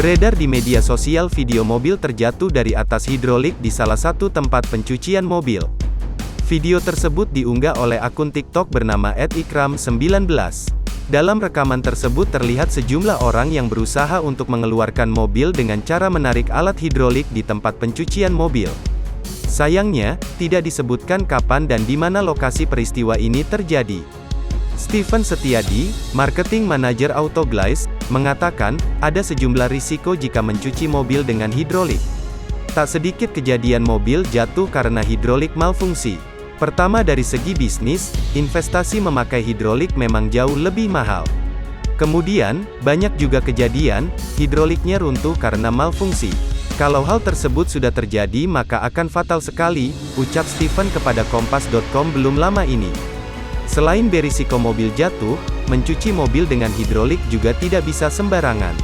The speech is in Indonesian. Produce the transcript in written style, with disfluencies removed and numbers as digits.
Beredar di media sosial video mobil terjatuh dari atas hidrolik di salah satu tempat pencucian mobil. Video tersebut diunggah oleh akun TikTok bernama @ikram19. Dalam rekaman tersebut terlihat sejumlah orang yang berusaha untuk mengeluarkan mobil dengan cara menarik alat hidrolik di tempat pencucian mobil. Sayangnya, tidak disebutkan kapan dan di mana lokasi peristiwa ini terjadi. Steven Setiadi, Marketing Manager Autoglaze, mengatakan, ada sejumlah risiko jika mencuci mobil dengan hidrolik. Tak sedikit kejadian mobil jatuh karena hidrolik malfungsi. Pertama dari segi bisnis, investasi memakai hidrolik memang jauh lebih mahal. Kemudian, banyak juga kejadian, hidroliknya runtuh karena malfungsi. Kalau hal tersebut sudah terjadi maka akan fatal sekali, ucap Steven kepada Kompas.com belum lama ini. Selain berisiko mobil jatuh, mencuci mobil dengan hidrolik juga tidak bisa sembarangan.